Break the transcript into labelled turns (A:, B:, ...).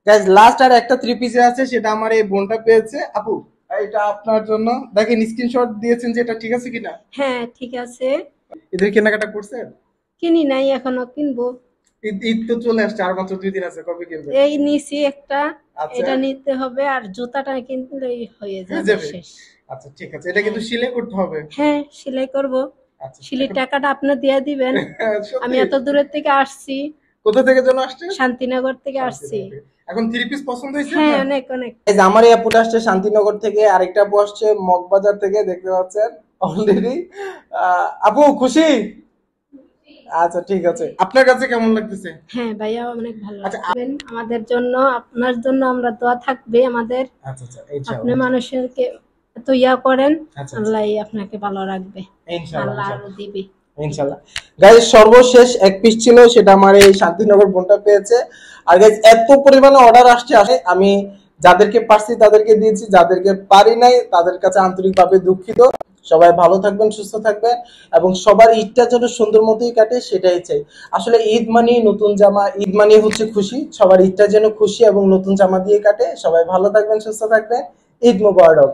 A: Guys last আর একটা three পিসে আছে, সেটা আমার এই বোনটা পেয়েছে। আপু এটা আপনার জন্য, দেখেন স্ক্রিনশট দিয়েছেন যে এটা ঠিক আছে কিনা।
B: হ্যাঁ ঠিক আছে।
A: এদের কেনাকাটা করছেন?
B: কিনি নাই, এখনো কিনবো।
A: ঈদ ঈদ তো চলে আসছে, আর মাত্র 2 দিন আছে, কবে কিনবেন?
B: এই নিছি একটা,
A: আচ্ছা,
B: এটা নিতে হবে, আর জুতাটা কিনলেই হয়ে
A: হয়ে
B: যাবে
A: যাবে।
B: শেষ।
A: আচ্ছা ঠিক আছে, এটা কিন্তু
B: হ্যাঁ
A: সেলাই করতে হবে।
B: হ্যাঁ, সেলাই করব।
A: আচ্ছা
B: সেলাই
A: এখন
B: টাকাটা আপনি দিয়ে দিবেন। আমি
A: সত্যি?
B: এত দূরের থেকে আসছি,
A: কোথা থেকে যেন আসছেন?
B: শান্তিনগর থেকে আসছি।
A: শান্তিনগর থেকে। এখন থ্রি পিস পছন্দ হয়েছে
B: হ্যাঁ
A: আপনার?
B: অনেক অনেক।
A: এই যে আমার এই আপুটা আসছে শান্তিনগর থেকে, আরেকটা আপু আসছে মগবাজার থেকে, দেখতে পাচ্ছেন অলরেডি। আপু খুশি? আচ্ছা ঠিক আছে, আপনার কাছে কেমন লাগতেছে?
B: হ্যাঁ ভাইয়া, অনেক ভালো
A: আচ্ছা
B: লাগবেন আমাদের জন্য, আপনার জন্য আমরা দোয়া থাকবে আমাদের।
A: আচ্ছা আচ্ছা
B: আপনি
A: ইনশাআল্লাহ।
B: মানুষকে এত ইয়া করেন,
A: আচ্ছা আচ্ছা
B: আল্লাহ আপনাকে ভালো রাখবে,
A: ইনশাআল্লাহ
B: আল্লাহ আরো
A: ইনশাআল্লাহ
B: দিবে।
A: ইনশাআল্লাহ। গাইস সর্বশেষ এক পিস ছিল, সেটা আমার এই শান্তিনগর বোনটা পেয়েছে। আর গাইস এত পরিমাণে অর্ডার আসছে, আমি যাদেরকে পারছি তাদেরকে দিয়েছি, যাদেরকে পারি নাই তাদের কাছে আন্তরিকভাবে দুঃখিত। সবাই ভালো থাকবেন, সুস্থ থাকবেন, এবং সবার ঈদটা যেন সুন্দর মতোই কাটে সেটাই চাই। আসলে ঈদ মানে নতুন জামা, ঈদ মানে হচ্ছে খুশি, সবার ঈদটা যেন খুশি এবং নতুন জামা দিয়ে কাটে। সবাই ভালো থাকবেন, সুস্থ থাকবেন। ঈদ মোবারক।